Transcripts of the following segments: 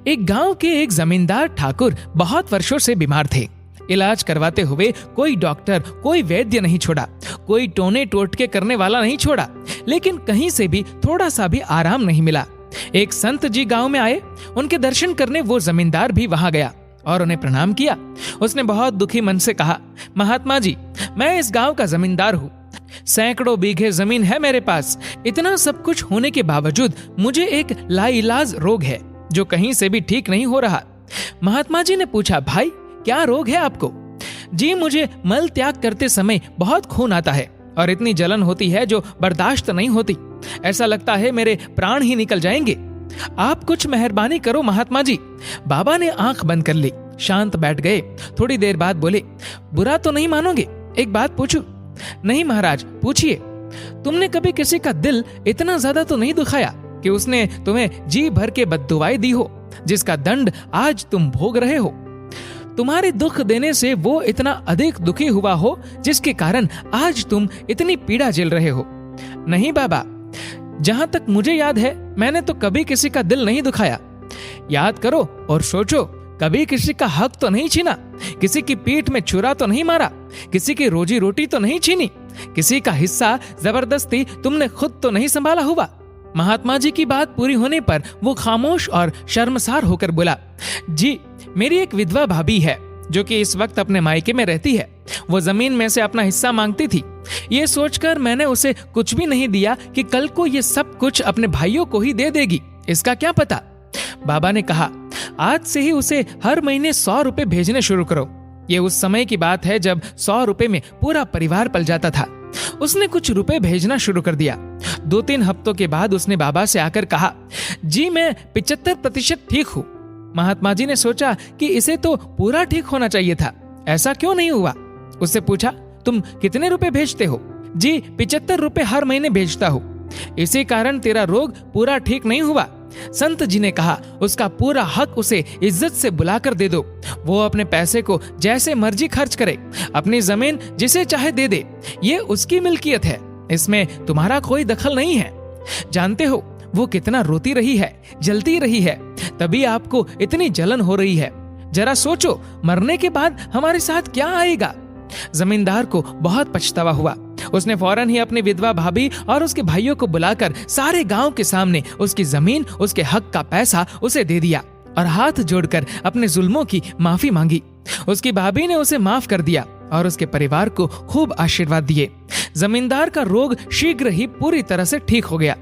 एक गांव के एक जमींदार ठाकुर बहुत वर्षों से बीमार थे। इलाज करवाते हुए कोई डॉक्टर, कोई वैद्य नहीं छोड़ा, कोई टोने टोटके करने वाला नहीं छोड़ा, लेकिन कहीं से भी थोड़ा सा भी आराम नहीं मिला। एक संत जी गांव में आए। उनके दर्शन करने वो जमींदार भी वहां गया और उन्हें प्रणाम किया। उसने बहुत दुखी मन से कहा, महात्मा जी, मैं इस गांव का जमींदार हूँ। सैकड़ों बीघे जमीन है मेरे पास। इतना सब कुछ होने के बावजूद मुझे एक लाइलाज रोग है जो कहीं से भी ठीक नहीं हो रहा। महात्मा जी ने पूछा, भाई क्या रोग है आपको? जी, मुझे मल त्याग करते समय बहुत खून आता है और इतनी जलन होती है जो बर्दाश्त नहीं होती। ऐसा लगता है मेरे प्राण ही निकल जाएंगे। आप कुछ मेहरबानी करो महात्मा जी। बाबा ने आंख बंद कर ली, शांत बैठ गए। थोड़ी देर बाद बोले, बुरा तो नहीं मानोगे, एक बात पूछूं? नहीं महाराज, पूछिए। तुमने कभी किसी का दिल इतना ज्यादा तो नहीं दुखाया कि उसने तुम्हें जी भर के बद्दुआएं दी हो, जिसका दंड आज तुम भोग रहे हो? तुम्हारे दुख देने से वो इतना अधिक दुखी हुआ हो जिसके कारण आज तुम इतनी पीड़ा झेल रहे हो? नहीं बाबा, जहां तक मुझे याद है मैंने तो कभी किसी का दिल नहीं दुखाया। याद करो और सोचो, कभी किसी का हक तो नहीं छीना, किसी की पीठ में छुरा तो नहीं मारा, किसी की रोजी रोटी तो नहीं छीनी, किसी का हिस्सा जबरदस्ती तुमने खुद तो नहीं संभाला हुआ। महात्मा जी की बात पूरी होने पर वो खामोश और शर्मसार होकर बोला, जी, मेरी एक विधवा भाभी है जो कि इस वक्त अपने मायके में रहती है। वो जमीन में से अपना हिस्सा मांगती थी। ये सोचकर मैंने उसे कुछ भी नहीं दिया कि कल को ये सब कुछ अपने भाइयों को ही दे देगी, इसका क्या पता। बाबा ने कहा, आज से ही उसे हर महीने 100 रुपए भेजने शुरू करो। ये उस समय की बात है जब 100 रुपए में पूरा परिवार पल जाता था। उसने कुछ रुपए भेजना शुरू कर दिया। 2-3 हफ्तों के बाद उसने बाबा से आकर कहा, जी मैं 75% ठीक हूँ। महात्मा जी ने सोचा कि इसे तो पूरा ठीक होना चाहिए था, ऐसा क्यों नहीं हुआ? उससे पूछा, तुम कितने रुपए भेजते हो? जी 75 रुपए हर महीने भेजता हूँ। इसी कारण तेरा रोग पूरा ठीक नहीं हुआ। संत जी ने कहा, उसका पूरा हक उसे इज्जत से बुलाकर दे दो। वो अपने पैसे को जैसे मर्जी खर्च करे, अपनी जमीन जिसे चाहे दे दे, ये उसकी मिल्कियत है, इसमें तुम्हारा कोई दखल नहीं है। जानते हो वो कितना रोती रही है, जलती रही है, तभी आपको इतनी जलन हो रही है। जरा सोचो, मरने के बाद हमारे साथ क्या आएगा? जमींदार को बहुत पछतावा हुआ। उसने फौरन ही अपनी विधवा भाभी और उसके भाइयों को बुलाकर सारे गांव के सामने उसकी जमीन, उसके हक का पैसा उसे दे दिया और हाथ जोड़कर अपने जुल्मों की माफी मांगी। उसकी भाभी ने उसे माफ कर दिया और उसके परिवार को खूब आशीर्वाद दिए। जमींदार का रोग शीघ्र ही पूरी तरह से ठीक हो गया।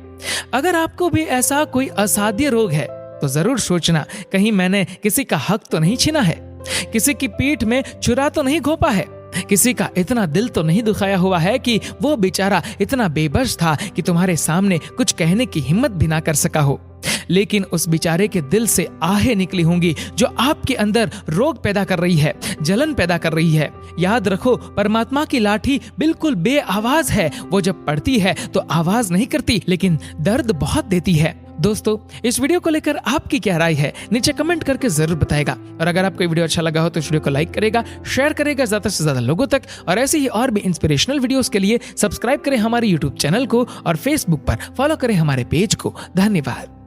अगर आपको भी ऐसा कोई असाध्य रोग है तो जरूर सोचना, कहीं मैंने किसी का हक तो नहीं छीना है, किसी की पीठ में छुरा तो नहीं घोंपा है, किसी का इतना दिल तो नहीं दुखाया हुआ है कि वो बेचारा इतना बेबस था कि तुम्हारे सामने कुछ कहने की हिम्मत भी ना कर सका हो। लेकिन उस बेचारे के दिल से आहें निकली होंगी जो आपके अंदर रोग पैदा कर रही है, जलन पैदा कर रही है। याद रखो, परमात्मा की लाठी बिल्कुल बेआवाज है। वो जब पड़ती है तो आवाज नहीं करती, लेकिन दर्द बहुत देती है। दोस्तों, इस वीडियो को लेकर आपकी क्या राय है नीचे कमेंट करके जरूर बताएगा। और अगर आपको वीडियो अच्छा लगा हो तो इस वीडियो को लाइक करेगा, शेयर करेगा ज्यादा से ज्यादा लोगों तक। और ऐसे ही और भी इंस्पिरेशनल वीडियोस के लिए सब्सक्राइब करें हमारे यूट्यूब चैनल को और फेसबुक पर फॉलो करें हमारे पेज को। धन्यवाद।